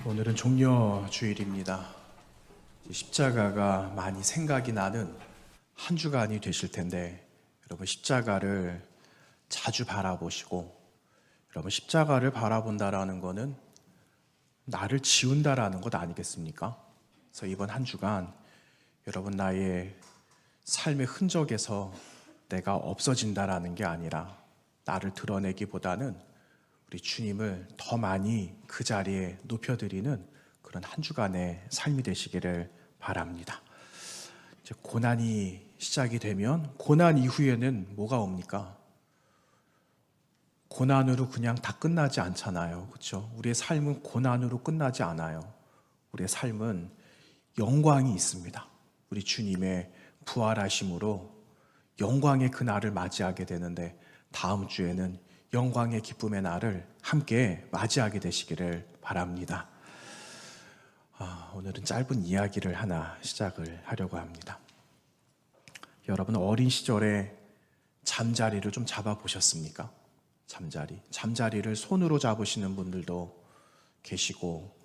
오늘은 종려 주일입니다. 십자가가 많이 생각이 나는 한 주간이 되실 텐데, 여러분 십자가를 자주 바라보시고, 여러분 십자가를 바라본다라는 것은 나를 지운다라는 것 아니겠습니까? 그래서 이번 한 주간 여러분 나의 삶의 흔적에서 내가 없어진다라는 게 아니라 나를 드러내기보다는 우리 주님을 더 많이 그 자리에 높여드리는 그런 한 주간의 삶이 되시기를 바랍니다. 이제 고난이 시작이 되면 고난 이후에는 뭐가 옵니까? 고난으로 그냥 다 끝나지 않잖아요. 그렇죠? 우리의 삶은 고난으로 끝나지 않아요. 우리의 삶은 영광이 있습니다. 우리 주님의 부활하심으로 영광의 그 날을 맞이하게 되는데, 다음 주에는 영광의 기쁨의 날을 함께 맞이하게 되시기를 바랍니다. 오늘은 짧은 이야기를 하나 시작을 하려고 합니다. 여러분 어린 시절에 잠자리를 좀 잡아보셨습니까? 잠자리를 손으로 잡으시는 분들도 계시고,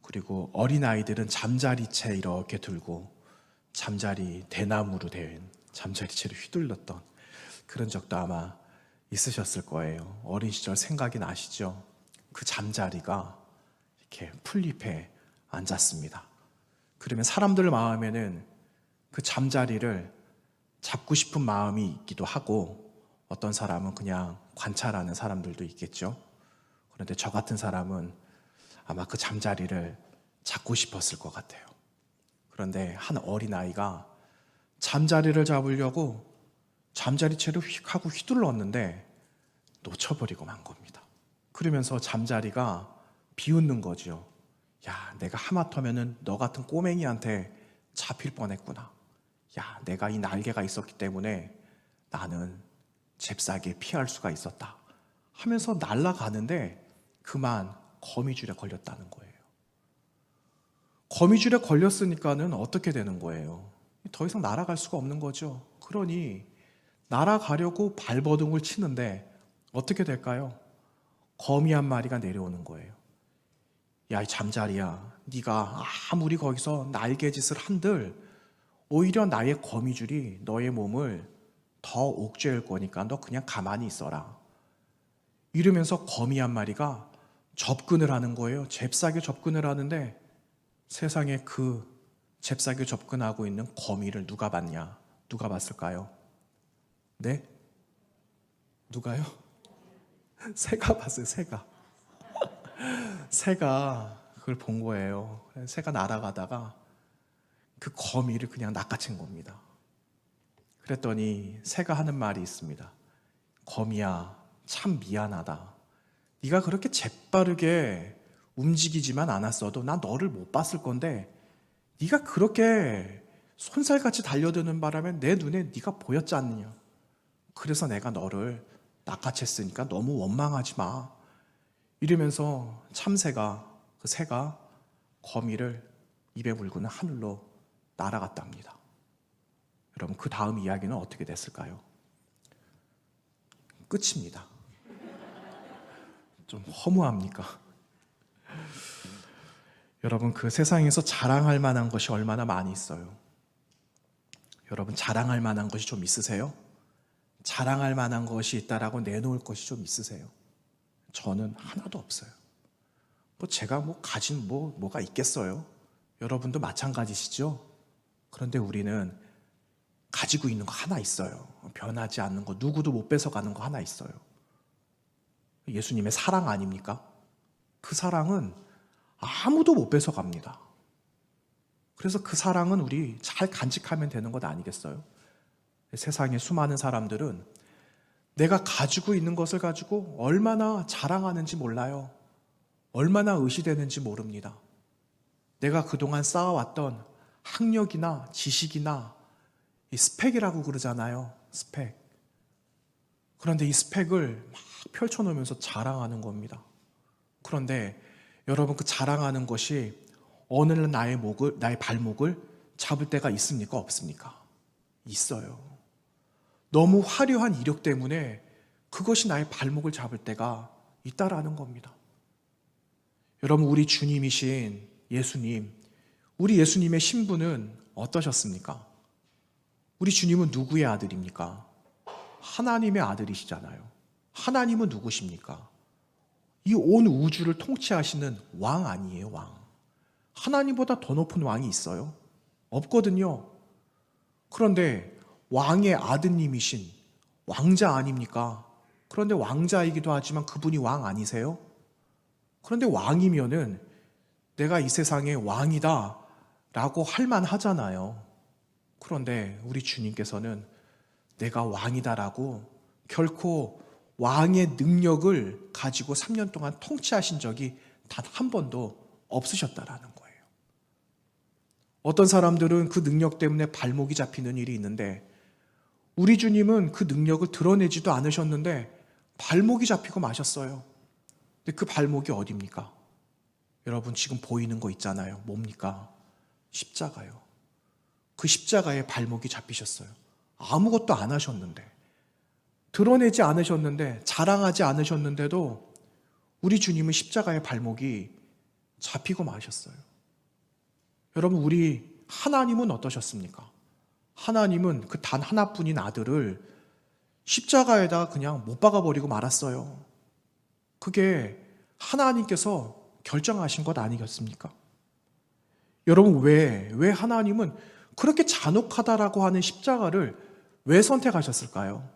그리고 어린아이들은 잠자리채 이렇게 들고 잠자리 대나무로 된 잠자리채를 휘둘렀던 그런 적도 아마 있으셨을 거예요. 어린 시절 생각이 나시죠? 그 잠자리가 이렇게 풀잎에 앉았습니다. 그러면 사람들 마음에는 그 잠자리를 잡고 싶은 마음이 있기도 하고, 어떤 사람은 그냥 관찰하는 사람들도 있겠죠. 그런데 저 같은 사람은 아마 그 잠자리를 잡고 싶었을 것 같아요. 그런데 한 어린아이가 잠자리를 잡으려고 잠자리채를 휙 하고 휘둘렀는데 놓쳐버리고 만 겁니다. 그러면서 잠자리가 비웃는 거죠. 야, 내가 하마터면은 너 같은 꼬맹이한테 잡힐 뻔했구나. 야, 내가 이 날개가 있었기 때문에 나는 잽싸게 피할 수가 있었다 하면서 날아가는데 그만 거미줄에 걸렸다는 거예요. 거미줄에 걸렸으니까는 어떻게 되는 거예요? 더 이상 날아갈 수가 없는 거죠. 그러니 날아가려고 발버둥을 치는데 어떻게 될까요? 거미 한 마리가 내려오는 거예요. 야, 이 잠자리야, 네가 아무리 거기서 날개짓을 한들 오히려 나의 거미줄이 너의 몸을 더 옥죄일 거니까 너 그냥 가만히 있어라. 이러면서 거미 한 마리가 접근을 하는 거예요. 잽싸게 접근을 하는데, 세상에 그 잽싸게 접근하고 있는 거미를 누가 봤냐? 누가 봤을까요? 네? 누가요? 새가 봤어요. 새가 그걸 본 거예요. 새가 날아가다가 그 거미를 그냥 낚아챈 겁니다. 그랬더니 새가 하는 말이 있습니다. 거미야, 참 미안하다. 네가 그렇게 재빠르게 움직이지만 않았어도 난 너를 못 봤을 건데, 네가 그렇게 손살같이 달려드는 바람에 내 눈에 네가 보였지 않느냐. 그래서 내가 너를 낚아챘으니까 너무 원망하지 마. 이러면서 참새가, 그 새가 거미를 입에 물고는 하늘로 날아갔답니다. 여러분 그 다음 이야기는 어떻게 됐을까요? 끝입니다. 좀 허무합니까? 여러분 그 세상에서 자랑할 만한 것이 얼마나 많이 있어요. 여러분 자랑할 만한 것이 좀 있으세요? 자랑할 만한 것이 있다라고 내놓을 것이 좀 있으세요? 저는 하나도 없어요. 제가 가진 뭐가 있겠어요? 여러분도 마찬가지시죠? 그런데 우리는 가지고 있는 거 하나 있어요. 변하지 않는 거, 누구도 못 뺏어가는 거 하나 있어요. 예수님의 사랑 아닙니까? 그 사랑은 아무도 못 뺏어갑니다. 그래서 그 사랑은 우리 잘 간직하면 되는 것 아니겠어요? 세상에 수많은 사람들은 내가 가지고 있는 것을 가지고 얼마나 자랑하는지 몰라요. 얼마나 의시되는지 모릅니다. 내가 그동안 쌓아왔던 학력이나 지식이나 이 스펙이라고 그러잖아요. 스펙. 그런데 이 스펙을 막 펼쳐놓으면서 자랑하는 겁니다. 그런데 여러분 그 자랑하는 것이 어느 날 나의 발목을 잡을 때가 있습니까? 없습니까? 있어요. 너무 화려한 이력 때문에 그것이 나의 발목을 잡을 때가 있다라는 겁니다. 여러분, 우리 주님이신 예수님, 우리 예수님의 신분은 어떠셨습니까? 우리 주님은 누구의 아들입니까? 하나님의 아들이시잖아요. 하나님은 누구십니까? 이 온 우주를 통치하시는 왕 아니에요, 왕. 하나님보다 더 높은 왕이 있어요? 없거든요. 그런데 왕의 아드님이신 왕자 아닙니까? 그런데 왕자이기도 하지만 그분이 왕 아니세요? 그런데 왕이면은 내가 이 세상의 왕이다 라고 할 만하잖아요. 그런데 우리 주님께서는 내가 왕이다라고 결코 왕의 능력을 가지고 3년 동안 통치하신 적이 단 한 번도 없으셨다라는 거예요. 어떤 사람들은 그 능력 때문에 발목이 잡히는 일이 있는데 우리 주님은 그 능력을 드러내지도 않으셨는데 발목이 잡히고 마셨어요. 근데 그 발목이 어디입니까? 여러분, 지금 보이는 거 있잖아요. 뭡니까? 십자가요. 그 십자가에 발목이 잡히셨어요. 아무것도 안 하셨는데, 드러내지 않으셨는데, 자랑하지 않으셨는데도 우리 주님은 십자가의 발목이 잡히고 마셨어요. 여러분, 우리 하나님은 어떠셨습니까? 하나님은 그 단 하나뿐인 아들을 십자가에다 그냥 못 박아버리고 말았어요. 그게 하나님께서 결정하신 것 아니겠습니까? 여러분, 왜 하나님은 그렇게 잔혹하다라고 하는 십자가를 왜 선택하셨을까요?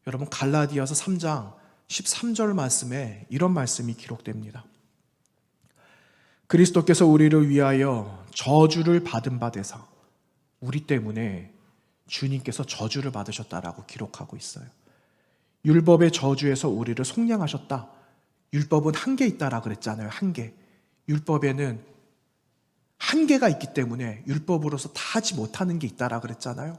여러분, 갈라디아서 3장 13절 말씀에 이런 말씀이 기록됩니다. 그리스도께서 우리를 위하여 저주를 받은 바 되사 우리 때문에 주님께서 저주를 받으셨다라고 기록하고 있어요. 율법의 저주에서 우리를 속량하셨다. 율법은 한계 있다라 그랬잖아요. 한계. 율법에는 한계가 있기 때문에 율법으로서 다 하지 못하는 게 있다라 그랬잖아요.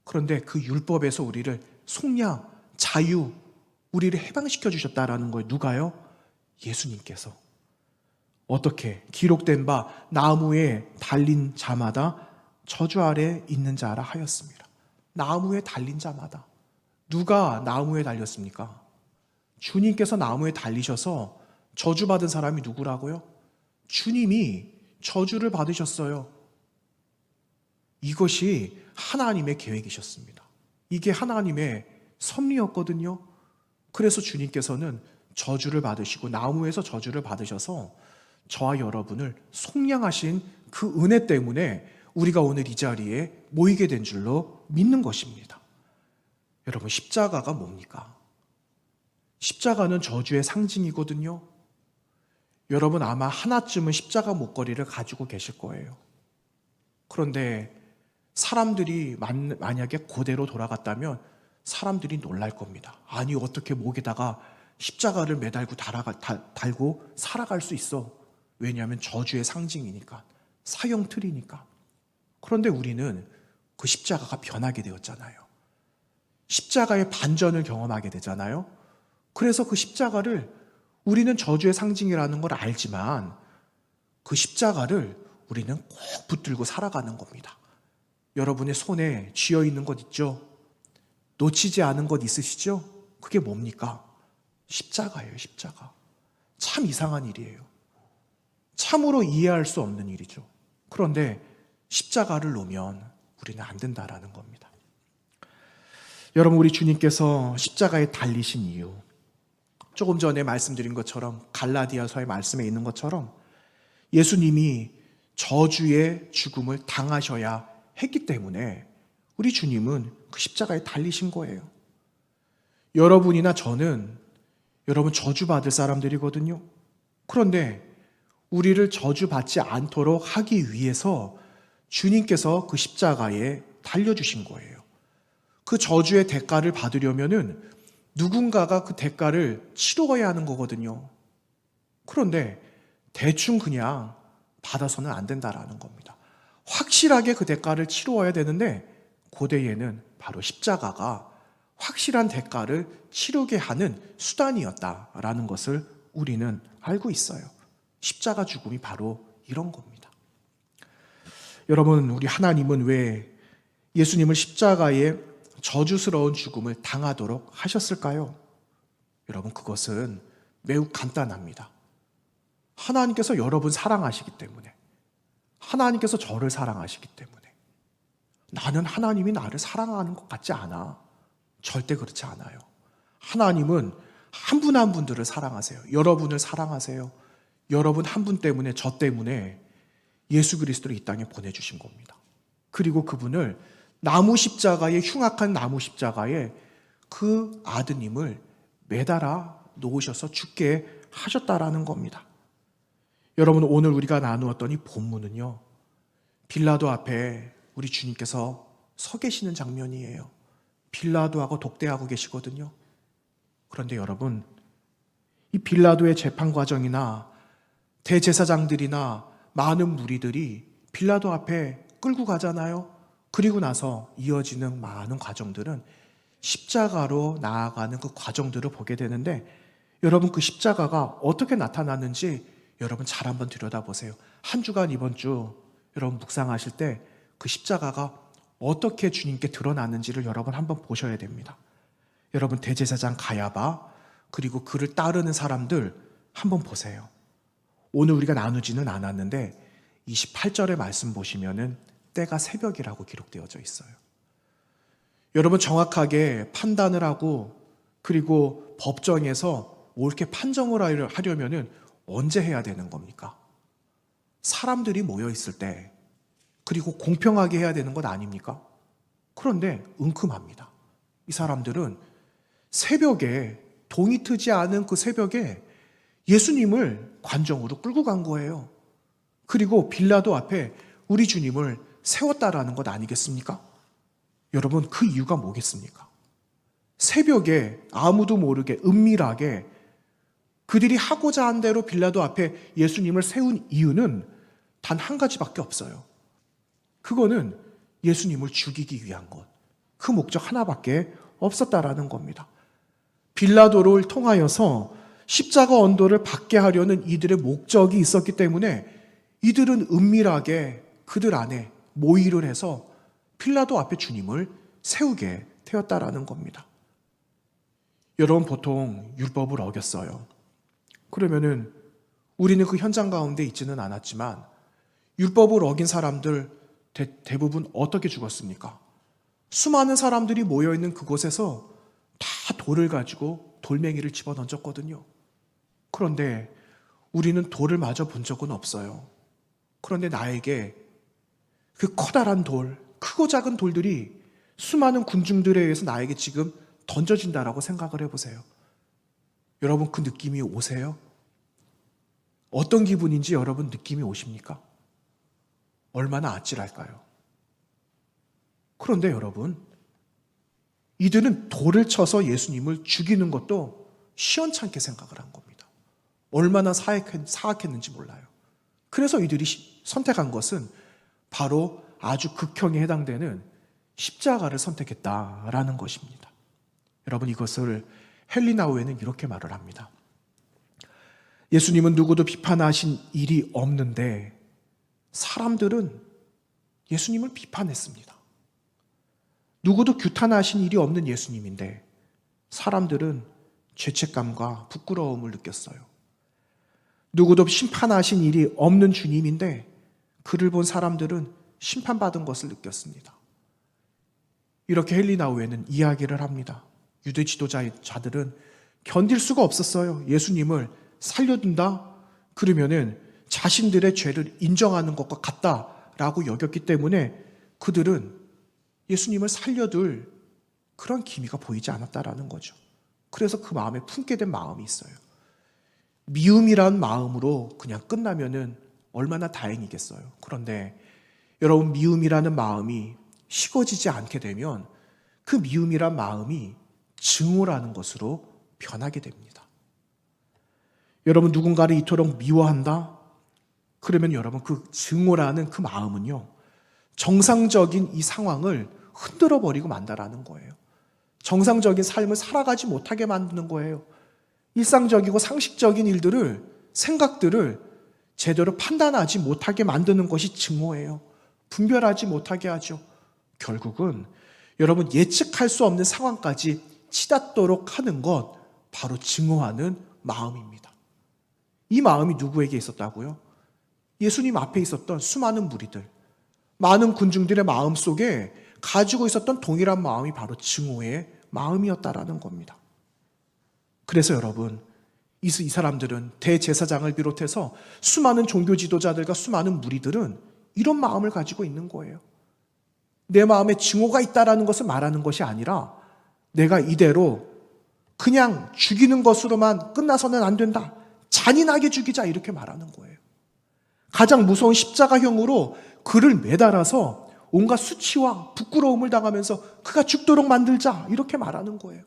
그런데 그 율법에서 우리를 속량, 자유, 우리를 해방시켜 주셨다라는 거예요. 누가요? 예수님께서. 어떻게? 기록된 바 나무에 달린 자마다 저주 아래 있는 자라 하였습니다. 나무에 달린 자마다. 누가 나무에 달렸습니까? 주님께서 나무에 달리셔서 저주받은 사람이 누구라고요? 주님이 저주를 받으셨어요. 이것이 하나님의 계획이셨습니다. 이게 하나님의 섭리였거든요. 그래서 주님께서는 저주를 받으시고 나무에서 저주를 받으셔서 저와 여러분을 속량하신 그 은혜 때문에 우리가 오늘 이 자리에 모이게 된 줄로 믿는 것입니다. 여러분, 십자가가 뭡니까? 십자가는 저주의 상징이거든요. 여러분, 아마 하나쯤은 십자가 목걸이를 가지고 계실 거예요. 그런데 사람들이 만약에 그대로 돌아갔다면 사람들이 놀랄 겁니다. 아니, 어떻게 목에다가 십자가를 매달고 달고 살아갈 수 있어? 왜냐하면 저주의 상징이니까, 사형틀이니까. 그런데 우리는 그 십자가가 변하게 되었잖아요. 십자가의 반전을 경험하게 되잖아요. 그래서 그 십자가를 우리는 저주의 상징이라는 걸 알지만 그 십자가를 우리는 꼭 붙들고 살아가는 겁니다. 여러분의 손에 쥐어 있는 것 있죠? 놓치지 않은 것 있으시죠? 그게 뭡니까? 십자가예요, 십자가. 참 이상한 일이에요. 참으로 이해할 수 없는 일이죠. 그런데 십자가를 놓으면 우리는 안 된다라는 겁니다. 여러분, 우리 주님께서 십자가에 달리신 이유, 조금 전에 말씀드린 것처럼 갈라디아서의 말씀에 있는 것처럼 예수님이 저주의 죽음을 당하셔야 했기 때문에 우리 주님은 그 십자가에 달리신 거예요. 여러분이나 저는 여러분 저주받을 사람들이거든요. 그런데 우리를 저주받지 않도록 하기 위해서 주님께서 그 십자가에 달려주신 거예요. 그 저주의 대가를 받으려면은 누군가가 그 대가를 치루어야 하는 거거든요. 그런데 대충 그냥 받아서는 안 된다라는 겁니다. 확실하게 그 대가를 치루어야 되는데 고대에는 바로 십자가가 확실한 대가를 치르게 하는 수단이었다라는 것을 우리는 알고 있어요. 십자가 죽음이 바로 이런 겁니다. 여러분, 우리 하나님은 왜 예수님을 십자가에 저주스러운 죽음을 당하도록 하셨을까요? 여러분, 그것은 매우 간단합니다. 하나님께서 여러분 사랑하시기 때문에, 하나님께서 저를 사랑하시기 때문에, 나는 하나님이 나를 사랑하는 것 같지 않아. 절대 그렇지 않아요. 하나님은 한 분 한 분들을 사랑하세요. 여러분을 사랑하세요. 여러분 한 분 때문에, 저 때문에 예수 그리스도를 이 땅에 보내주신 겁니다. 그리고 그분을 나무 십자가에, 흉악한 나무 십자가에 그 아드님을 매달아 놓으셔서 죽게 하셨다라는 겁니다. 여러분, 오늘 우리가 나누었던 이 본문은요, 빌라도 앞에 우리 주님께서 서 계시는 장면이에요. 빌라도하고 독대하고 계시거든요. 그런데 여러분, 이 빌라도의 재판 과정이나 대제사장들이나 많은 무리들이 빌라도 앞에 끌고 가잖아요. 그리고 나서 이어지는 많은 과정들은 십자가로 나아가는 그 과정들을 보게 되는데, 여러분, 그 십자가가 어떻게 나타났는지 여러분 잘 한번 들여다보세요. 한 주간 이번 주 여러분 묵상하실 때 그 십자가가 어떻게 주님께 드러났는지를 여러분 한번 보셔야 됩니다. 여러분, 대제사장 가야바 그리고 그를 따르는 사람들 한번 보세요. 오늘 우리가 나누지는 않았는데 28절의 말씀 보시면은 때가 새벽이라고 기록되어져 있어요. 여러분, 정확하게 판단을 하고 그리고 법정에서 옳게 판정을 하려면은 언제 해야 되는 겁니까? 사람들이 모여 있을 때, 그리고 공평하게 해야 되는 것 아닙니까? 그런데 은큼합니다. 이 사람들은 새벽에, 동이 트지 않은 그 새벽에 예수님을 관정으로 끌고 간 거예요. 그리고 빌라도 앞에 우리 주님을 세웠다라는 것 아니겠습니까? 여러분, 그 이유가 뭐겠습니까? 새벽에 아무도 모르게 은밀하게 그들이 하고자 한 대로 빌라도 앞에 예수님을 세운 이유는 단 한 가지밖에 없어요. 그거는 예수님을 죽이기 위한 것. 그 목적 하나밖에 없었다라는 겁니다. 빌라도를 통하여서 십자가 언도를 받게 하려는 이들의 목적이 있었기 때문에 이들은 은밀하게 그들 안에 모의를 해서 빌라도 앞에 주님을 세우게 되었다라는 겁니다. 여러분, 보통 율법을 어겼어요. 그러면은 우리는 그 현장 가운데 있지는 않았지만 율법을 어긴 사람들 대부분 어떻게 죽었습니까? 수많은 사람들이 모여있는 그곳에서 다 돌을 가지고 돌멩이를 집어던졌거든요. 그런데 우리는 돌을 맞아 본 적은 없어요. 그런데 나에게 그 커다란 돌, 크고 작은 돌들이 수많은 군중들에 의해서 나에게 지금 던져진다라고 생각을 해보세요. 여러분, 그 느낌이 오세요? 어떤 기분인지 여러분 느낌이 오십니까? 얼마나 아찔할까요? 그런데 여러분, 이들은 돌을 쳐서 예수님을 죽이는 것도 시원찮게 생각을 한 겁니다. 얼마나 사악했는지 몰라요. 그래서 이들이 선택한 것은 바로 아주 극형에 해당되는 십자가를 선택했다라는 것입니다. 여러분, 이것을 헬리나우에는 이렇게 말을 합니다. 예수님은 누구도 비판하신 일이 없는데 사람들은 예수님을 비판했습니다. 누구도 규탄하신 일이 없는 예수님인데 사람들은 죄책감과 부끄러움을 느꼈어요. 누구도 심판하신 일이 없는 주님인데 그를 본 사람들은 심판받은 것을 느꼈습니다. 이렇게 헬리나우에는 이야기를 합니다. 유대 지도자들은 견딜 수가 없었어요. 예수님을 살려둔다? 그러면은 자신들의 죄를 인정하는 것과 같다라고 여겼기 때문에 그들은 예수님을 살려둘 그런 기미가 보이지 않았다라는 거죠. 그래서 그 마음에 품게 된 마음이 있어요. 미움이란 마음으로 그냥 끝나면은 얼마나 다행이겠어요. 그런데 여러분, 미움이라는 마음이 식어지지 않게 되면 그 미움이란 마음이 증오라는 것으로 변하게 됩니다. 여러분, 누군가를 이토록 미워한다? 그러면 여러분, 그 증오라는 그 마음은요, 정상적인 이 상황을 흔들어 버리고 만다라는 거예요. 정상적인 삶을 살아가지 못하게 만드는 거예요. 일상적이고 상식적인 일들을, 생각들을 제대로 판단하지 못하게 만드는 것이 증오예요. 분별하지 못하게 하죠. 결국은 여러분, 예측할 수 없는 상황까지 치닫도록 하는 것, 바로 증오하는 마음입니다. 이 마음이 누구에게 있었다고요? 예수님 앞에 있었던 수많은 무리들, 많은 군중들의 마음 속에 가지고 있었던 동일한 마음이 바로 증오의 마음이었다라는 겁니다. 그래서 여러분, 이 사람들은 대제사장을 비롯해서 수많은 종교 지도자들과 수많은 무리들은 이런 마음을 가지고 있는 거예요. 내 마음에 증오가 있다라는 것을 말하는 것이 아니라 내가 이대로 그냥 죽이는 것으로만 끝나서는 안 된다. 잔인하게 죽이자, 이렇게 말하는 거예요. 가장 무서운 십자가형으로 그를 매달아서 온갖 수치와 부끄러움을 당하면서 그가 죽도록 만들자, 이렇게 말하는 거예요.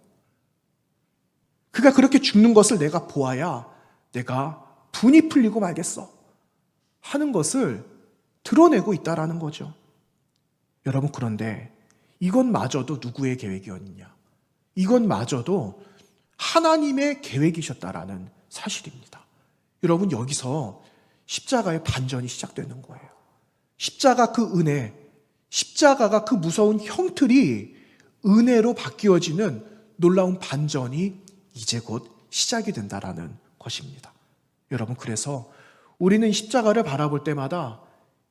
그가 그렇게 죽는 것을 내가 보아야 내가 분이 풀리고 말겠어 하는 것을 드러내고 있다라는 거죠. 여러분, 그런데 이것마저도 누구의 계획이었느냐? 이것마저도 하나님의 계획이셨다라는 사실입니다. 여러분, 여기서 십자가의 반전이 시작되는 거예요. 십자가 그 은혜, 십자가가 그 무서운 형틀이 은혜로 바뀌어지는 놀라운 반전이 이제 곧 시작이 된다라는 것입니다. 여러분, 그래서 우리는 십자가를 바라볼 때마다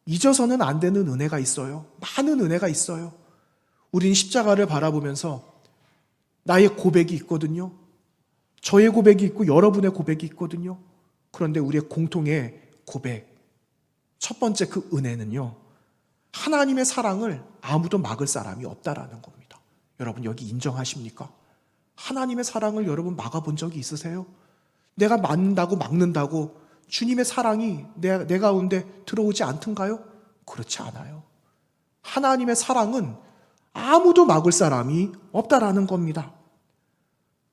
잊어서는 안 되는 은혜가 있어요. 많은 은혜가 있어요. 우리는 십자가를 바라보면서 나의 고백이 있거든요. 저의 고백이 있고 여러분의 고백이 있거든요. 그런데 우리의 공통의 고백, 첫 번째 그 은혜는요, 하나님의 사랑을 아무도 막을 사람이 없다라는 겁니다. 여러분, 여기 인정하십니까? 하나님의 사랑을 여러분 막아본 적이 있으세요? 내가 막는다고 주님의 사랑이 내 가운데 들어오지 않던가요? 그렇지 않아요. 하나님의 사랑은 아무도 막을 사람이 없다라는 겁니다.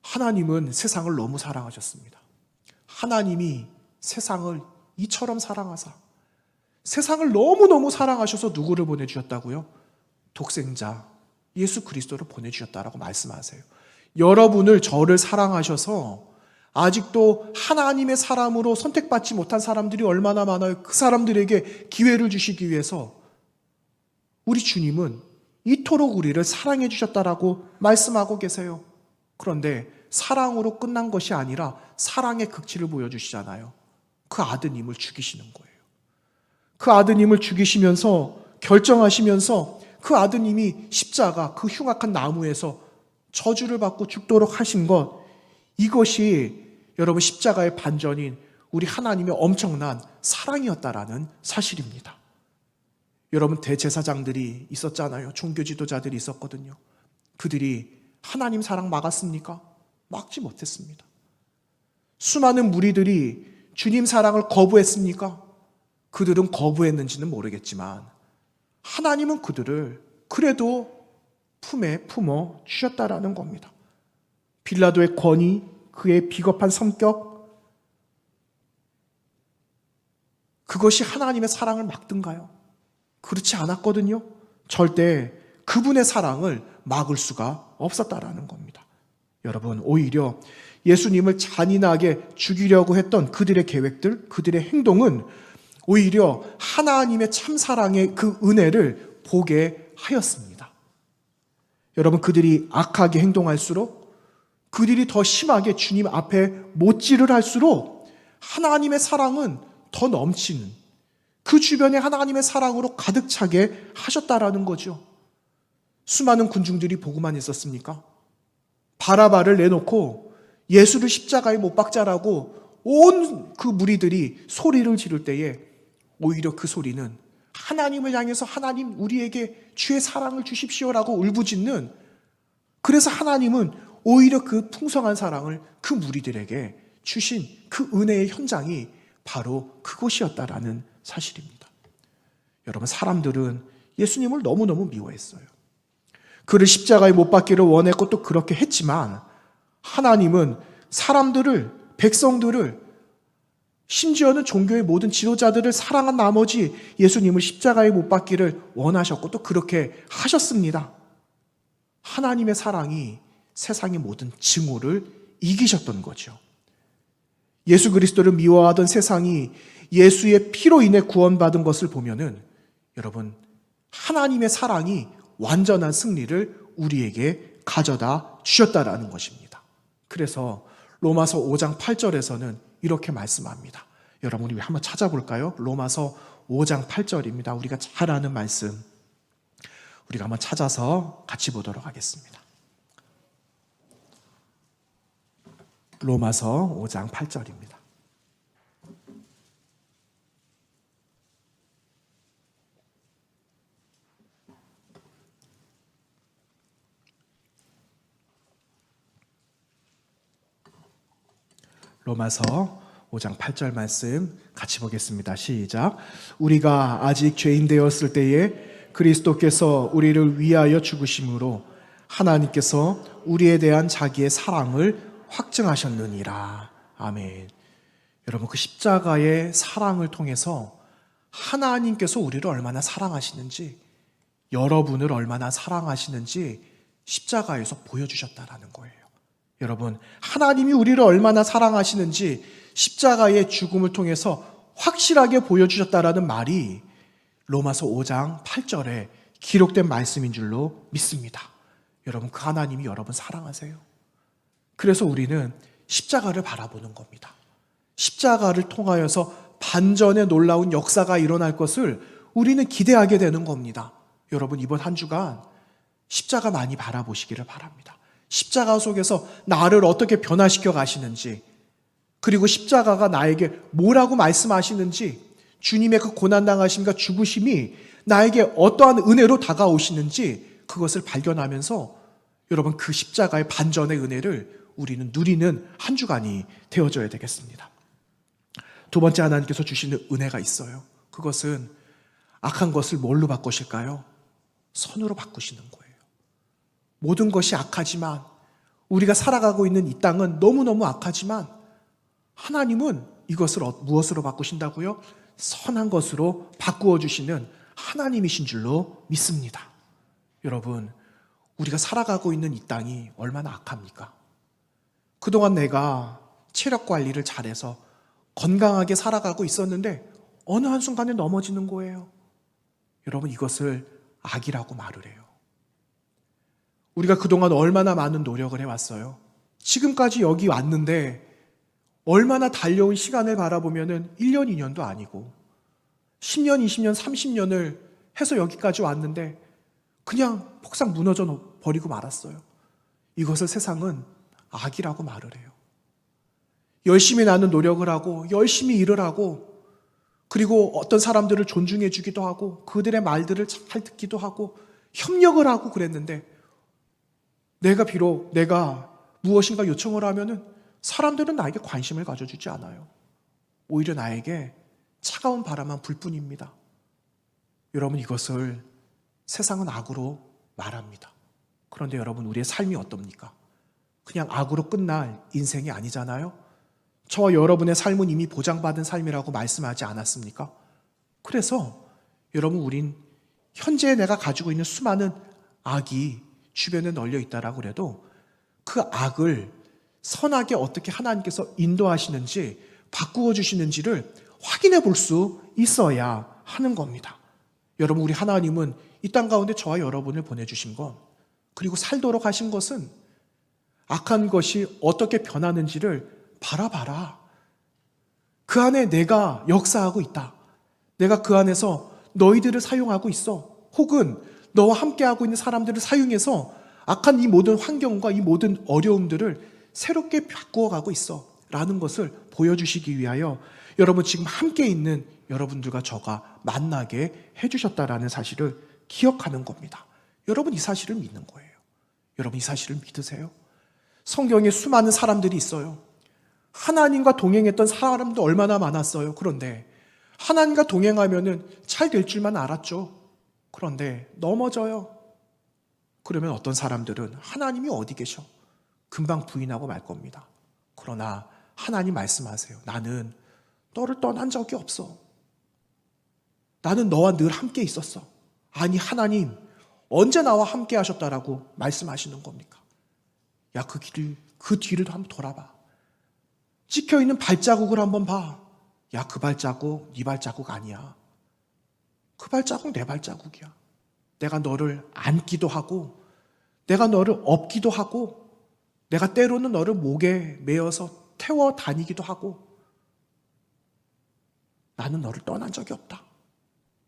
하나님은 세상을 너무 사랑하셨습니다. 하나님이 세상을 이처럼 사랑하사, 세상을 너무너무 사랑하셔서 누구를 보내주셨다고요? 독생자 예수 그리스도를 보내주셨다라고 말씀하세요. 여러분을, 저를 사랑하셔서 아직도 하나님의 사람으로 선택받지 못한 사람들이 얼마나 많아요. 그 사람들에게 기회를 주시기 위해서 우리 주님은 이토록 우리를 사랑해 주셨다라고 말씀하고 계세요. 그런데 사랑으로 끝난 것이 아니라 사랑의 극치를 보여주시잖아요. 그 아드님을 죽이시는 거예요. 그 아드님을 죽이시면서, 결정하시면서 그 아드님이 십자가, 그 흉악한 나무에서 저주를 받고 죽도록 하신 것, 이것이 여러분 십자가의 반전인 우리 하나님의 엄청난 사랑이었다라는 사실입니다. 여러분, 대제사장들이 있었잖아요. 종교 지도자들이 있었거든요. 그들이 하나님 사랑 막았습니까? 막지 못했습니다. 수많은 무리들이 주님 사랑을 거부했습니까? 그들은 거부했는지는 모르겠지만 하나님은 그들을 그래도 품에 품어 주셨다라는 겁니다. 빌라도의 권위, 그의 비겁한 성격, 그것이 하나님의 사랑을 막든가요? 그렇지 않았거든요. 절대 그분의 사랑을 막을 수가 없었다라는 겁니다. 여러분, 오히려 예수님을 잔인하게 죽이려고 했던 그들의 계획들, 그들의 행동은 오히려 하나님의 참사랑의 그 은혜를 보게 하였습니다. 여러분, 그들이 악하게 행동할수록, 그들이 더 심하게 주님 앞에 못질을 할수록 하나님의 사랑은 더 넘치는, 그 주변에 하나님의 사랑으로 가득 차게 하셨다라는 거죠. 수많은 군중들이 보고만 있었습니까? 바라바를 내놓고 예수를 십자가에 못 박자라고 온 그 무리들이 소리를 지를 때에 오히려 그 소리는 하나님을 향해서 하나님 우리에게 주의 사랑을 주십시오라고 울부짖는, 그래서 하나님은 오히려 그 풍성한 사랑을 그 무리들에게 주신 그 은혜의 현장이 바로 그것이었다라는 사실입니다. 여러분, 사람들은 예수님을 너무너무 미워했어요. 그를 십자가에 못 박기를 원했고 또 그렇게 했지만 하나님은 사람들을, 백성들을, 심지어는 종교의 모든 지도자들을 사랑한 나머지 예수님을 십자가에 못 박기를 원하셨고 또 그렇게 하셨습니다. 하나님의 사랑이 세상의 모든 증오를 이기셨던 거죠. 예수 그리스도를 미워하던 세상이 예수의 피로 인해 구원받은 것을 보면은 여러분, 하나님의 사랑이 완전한 승리를 우리에게 가져다 주셨다라는 것입니다. 그래서 로마서 5장 8절에서는 이렇게 말씀합니다. 여러분 우리 한번 찾아볼까요? 로마서 5장 8절입니다. 우리가 잘 아는 말씀. 우리가 한번 찾아서 같이 보도록 하겠습니다. 로마서 5장 8절입니다. 로마서 5장 8절 말씀 같이 보겠습니다. 시작. 우리가 아직 죄인 되었을 때에 그리스도께서 우리를 위하여 죽으심으로 하나님께서 우리에 대한 자기의 사랑을 확증하셨느니라. 아멘. 여러분 그 십자가의 사랑을 통해서 하나님께서 우리를 얼마나 사랑하시는지, 여러분을 얼마나 사랑하시는지 십자가에서 보여주셨다라는 거예요. 여러분 하나님이 우리를 얼마나 사랑하시는지 십자가의 죽음을 통해서 확실하게 보여주셨다라는 말이 로마서 5장 8절에 기록된 말씀인 줄로 믿습니다. 여러분 그 하나님이 여러분 사랑하세요. 그래서 우리는 십자가를 바라보는 겁니다. 십자가를 통하여서 반전의 놀라운 역사가 일어날 것을 우리는 기대하게 되는 겁니다. 여러분 이번 한 주간 십자가 많이 바라보시기를 바랍니다. 십자가 속에서 나를 어떻게 변화시켜 가시는지, 그리고 십자가가 나에게 뭐라고 말씀하시는지, 주님의 그 고난당하심과 죽으심이 나에게 어떠한 은혜로 다가오시는지 그것을 발견하면서 여러분 그 십자가의 반전의 은혜를 우리는 누리는 한 주간이 되어져야 되겠습니다. 두 번째 하나님께서 주시는 은혜가 있어요. 그것은 악한 것을 뭘로 바꾸실까요? 선으로 바꾸시는 거예요. 모든 것이 악하지만, 우리가 살아가고 있는 이 땅은 너무너무 악하지만 하나님은 이것을 무엇으로 바꾸신다고요? 선한 것으로 바꾸어 주시는 하나님이신 줄로 믿습니다. 여러분 우리가 살아가고 있는 이 땅이 얼마나 악합니까? 그동안 내가 체력 관리를 잘해서 건강하게 살아가고 있었는데 어느 한순간에 넘어지는 거예요. 여러분 이것을 악이라고 말을 해요. 우리가 그동안 얼마나 많은 노력을 해왔어요. 지금까지 여기 왔는데 얼마나 달려온 시간을 바라보면 1년, 2년도 아니고 10년, 20년, 30년을 해서 여기까지 왔는데 그냥 폭삭 무너져 버리고 말았어요. 이것을 세상은 악이라고 말을 해요. 열심히 나는 노력을 하고 열심히 일을 하고, 그리고 어떤 사람들을 존중해 주기도 하고 그들의 말들을 잘 듣기도 하고 협력을 하고 그랬는데, 내가 무엇인가 요청을 하면은 사람들은 나에게 관심을 가져주지 않아요. 오히려 나에게 차가운 바람만 불 뿐입니다. 여러분 이것을 세상은 악으로 말합니다. 그런데 여러분 우리의 삶이 어떻습니까? 그냥 악으로 끝날 인생이 아니잖아요. 저와 여러분의 삶은 이미 보장받은 삶이라고 말씀하지 않았습니까? 그래서 여러분 우린 현재 내가 가지고 있는 수많은 악이 주변에 널려 있다라고 그래도 그 악을 선하게 어떻게 하나님께서 인도하시는지, 바꾸어 주시는지를 확인해 볼 수 있어야 하는 겁니다. 여러분 우리 하나님은 이 땅 가운데 저와 여러분을 보내주신 것, 그리고 살도록 하신 것은 악한 것이 어떻게 변하는지를 바라봐라. 그 안에 내가 역사하고 있다. 내가 그 안에서 너희들을 사용하고 있어. 혹은 너와 함께하고 있는 사람들을 사용해서 악한 이 모든 환경과 이 모든 어려움들을 새롭게 바꾸어가고 있어 라는 것을 보여주시기 위하여 여러분 지금 함께 있는 여러분들과 저가 만나게 해주셨다라는 사실을 기억하는 겁니다. 여러분 이 사실을 믿는 거예요. 여러분 이 사실을 믿으세요? 성경에 수많은 사람들이 있어요. 하나님과 동행했던 사람도 얼마나 많았어요. 그런데 하나님과 동행하면은 잘 될 줄만 알았죠. 그런데 넘어져요. 그러면 어떤 사람들은 하나님이 어디 계셔? 금방 부인하고 말 겁니다. 그러나 하나님 말씀하세요. 나는 너를 떠난 적이 없어. 나는 너와 늘 함께 있었어. 아니 하나님 언제 나와 함께 하셨다라고 말씀하시는 겁니까? 야, 그 뒤를 한번 돌아봐. 찍혀있는 발자국을 한번 봐. 야, 그 발자국 네 발자국 아니야. 그 발자국 내 발자국이야. 내가 너를 안기도 하고, 내가 너를 업기도 하고, 내가 때로는 너를 목에 메어서 태워 다니기도 하고, 나는 너를 떠난 적이 없다.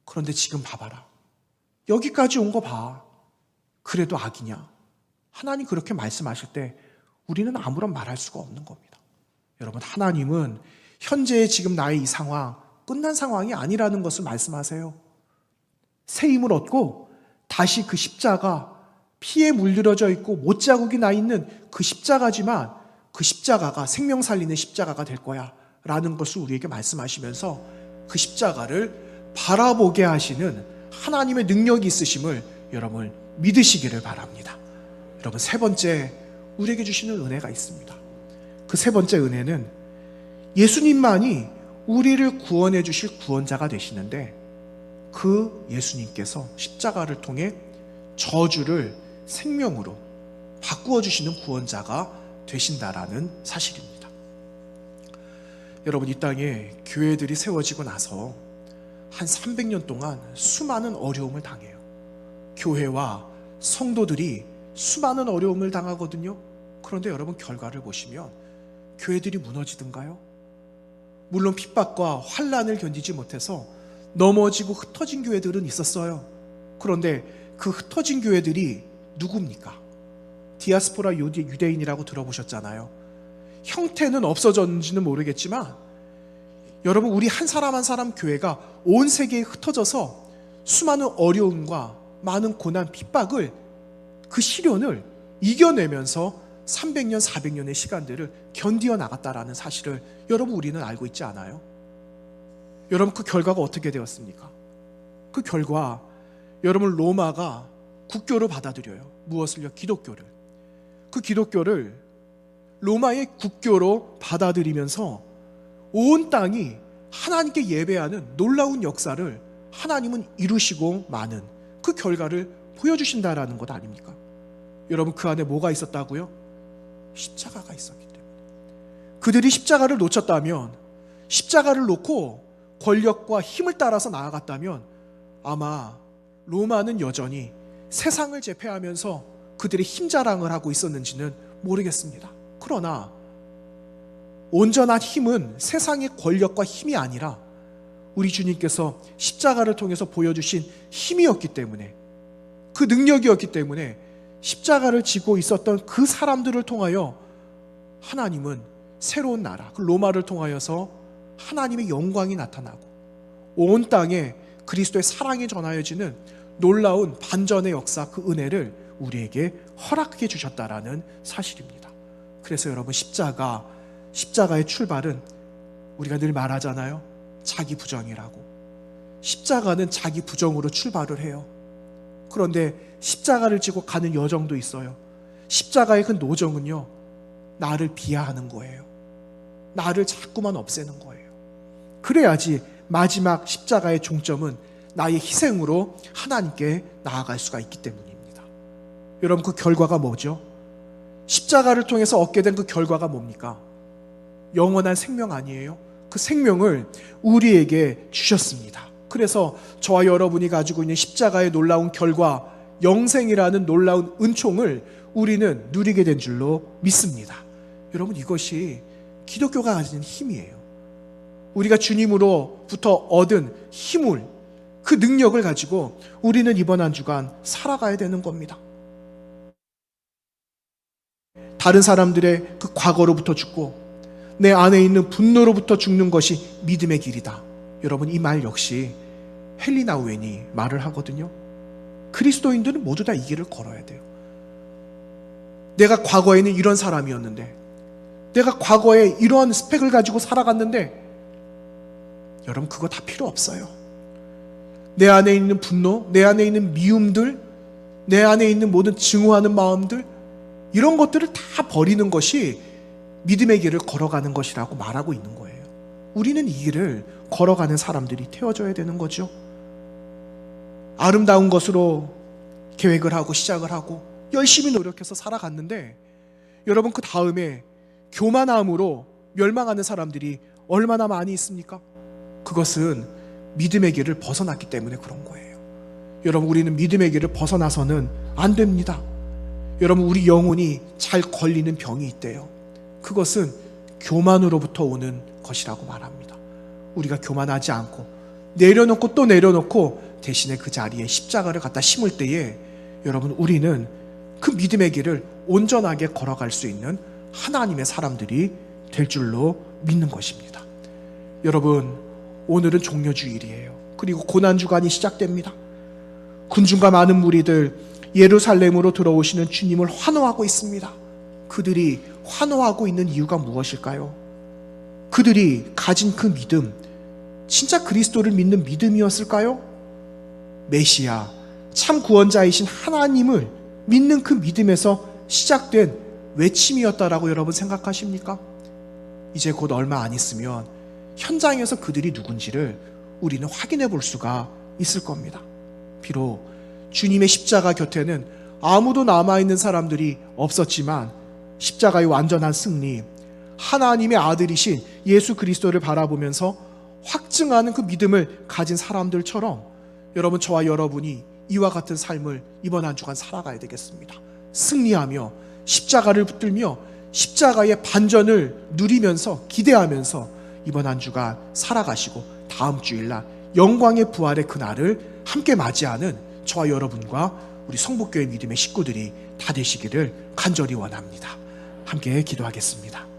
그런데 지금 봐봐라. 여기까지 온 거 봐. 그래도 악이냐? 하나님 그렇게 말씀하실 때 우리는 아무런 말할 수가 없는 겁니다. 여러분, 하나님은 현재의 지금 나의 이 상황, 끝난 상황이 아니라는 것을 말씀하세요. 새 힘을 얻고 다시 그 십자가, 피에 물들어져 있고 못자국이 나 있는 그 십자가지만 그 십자가가 생명 살리는 십자가가 될 거야 라는 것을 우리에게 말씀하시면서 그 십자가를 바라보게 하시는 하나님의 능력이 있으심을 여러분 믿으시기를 바랍니다. 여러분, 세 번째 우리에게 주시는 은혜가 있습니다. 그 세 번째 은혜는 예수님만이 우리를 구원해 주실 구원자가 되시는데 그 예수님께서 십자가를 통해 저주를 생명으로 바꾸어 주시는 구원자가 되신다라는 사실입니다. 여러분, 이 땅에 교회들이 세워지고 나서 한 300년 동안 수많은 어려움을 당해요. 교회와 성도들이 수많은 어려움을 당하거든요. 그런데 여러분, 결과를 보시면 교회들이 무너지던가요? 물론 핍박과 환난을 견디지 못해서 넘어지고 흩어진 교회들은 있었어요. 그런데 그 흩어진 교회들이 누굽니까? 디아스포라 유대인이라고 들어보셨잖아요. 형태는 없어졌는지는 모르겠지만 여러분, 우리 한 사람 한 사람 교회가 온 세계에 흩어져서 수많은 어려움과 많은 고난, 핍박을, 그 시련을 이겨내면서 300년, 400년의 시간들을 견디어 나갔다라는 사실을 여러분, 우리는 알고 있지 않아요? 여러분, 그 결과가 어떻게 되었습니까? 그 결과 여러분, 로마가 국교로 받아들여요. 무엇을요? 기독교를. 그 기독교를 로마의 국교로 받아들이면서 온 땅이 하나님께 예배하는 놀라운 역사를 하나님은 이루시고 마는 그 결과를 보여주신다라는 것 아닙니까? 여러분, 그 안에 뭐가 있었다고요? 십자가가 있었기 때문에. 그들이 십자가를 놓쳤다면, 십자가를 놓고 권력과 힘을 따라서 나아갔다면 아마 로마는 여전히 세상을 제패하면서 그들의 힘자랑을 하고 있었는지는 모르겠습니다. 그러나 온전한 힘은 세상의 권력과 힘이 아니라 우리 주님께서 십자가를 통해서 보여주신 힘이었기 때문에, 그 능력이었기 때문에 십자가를 지고 있었던 그 사람들을 통하여 하나님은 새로운 나라, 그 로마를 통하여서 하나님의 영광이 나타나고 온 땅에 그리스도의 사랑이 전하여지는 놀라운 반전의 역사, 그 은혜를 우리에게 허락해 주셨다라는 사실입니다. 그래서 여러분, 십자가의 출발은 우리가 늘 말하잖아요. 자기 부정이라고. 십자가는 자기 부정으로 출발을 해요. 그런데 십자가를 지고 가는 여정도 있어요. 십자가의 그 노정은요, 나를 비하하는 거예요. 나를 자꾸만 없애는 거예요. 그래야지 마지막 십자가의 종점은 나의 희생으로 하나님께 나아갈 수가 있기 때문입니다. 여러분, 그 결과가 뭐죠? 십자가를 통해서 얻게 된 그 결과가 뭡니까? 영원한 생명 아니에요? 그 생명을 우리에게 주셨습니다. 그래서 저와 여러분이 가지고 있는 십자가의 놀라운 결과, 영생이라는 놀라운 은총을 우리는 누리게 된 줄로 믿습니다. 여러분, 이것이 기독교가 가진 힘이에요. 우리가 주님으로부터 얻은 힘을, 그 능력을 가지고 우리는 이번 한 주간 살아가야 되는 겁니다. 다른 사람들의 그 과거로부터 죽고 내 안에 있는 분노로부터 죽는 것이 믿음의 길이다. 여러분, 이 말 역시 헬리나 우엔이 말을 하거든요. 그리스도인들은 모두 다 이 길을 걸어야 돼요. 내가 과거에는 이런 사람이었는데, 내가 과거에 이러한 스펙을 가지고 살아갔는데, 여러분, 그거 다 필요 없어요. 내 안에 있는 분노, 내 안에 있는 미움들, 내 안에 있는 모든 증오하는 마음들, 이런 것들을 다 버리는 것이 믿음의 길을 걸어가는 것이라고 말하고 있는 거예요. 우리는 이 길을 걸어가는 사람들이 되어져야 되는 거죠. 아름다운 것으로 계획을 하고 시작을 하고 열심히 노력해서 살아갔는데, 여러분, 그 다음에 교만함으로 멸망하는 사람들이 얼마나 많이 있습니까? 그것은 믿음의 길을 벗어났기 때문에 그런 거예요. 여러분, 우리는 믿음의 길을 벗어나서는 안 됩니다. 여러분, 우리 영혼이 잘 걸리는 병이 있대요. 그것은 교만으로부터 오는 것이라고 말합니다. 우리가 교만하지 않고 내려놓고 또 내려놓고 대신에 그 자리에 십자가를 갖다 심을 때에 여러분, 우리는 그 믿음의 길을 온전하게 걸어갈 수 있는 하나님의 사람들이 될 줄로 믿는 것입니다. 여러분, 오늘은 종려주일이에요. 그리고 고난주간이 시작됩니다. 군중과 많은 무리들 예루살렘으로 들어오시는 주님을 환호하고 있습니다. 그들이 환호하고 있는 이유가 무엇일까요? 그들이 가진 그 믿음, 진짜 그리스도를 믿는 믿음이었을까요? 메시아, 참 구원자이신 하나님을 믿는 그 믿음에서 시작된 외침이었다라고 여러분 생각하십니까? 이제 곧 얼마 안 있으면 현장에서 그들이 누군지를 우리는 확인해 볼 수가 있을 겁니다. 비록 주님의 십자가 곁에는 아무도 남아있는 사람들이 없었지만 십자가의 완전한 승리, 하나님의 아들이신 예수 그리스도를 바라보면서 확증하는 그 믿음을 가진 사람들처럼 여러분, 저와 여러분이 이와 같은 삶을 이번 한 주간 살아가야 되겠습니다. 승리하며 십자가를 붙들며 십자가의 반전을 누리면서 기대하면서 이번 한 주간 살아가시고 다음 주일날 영광의 부활의 그날을 함께 맞이하는 저와 여러분과 우리 성북교회 믿음의 식구들이 다 되시기를 간절히 원합니다. 함께 기도하겠습니다.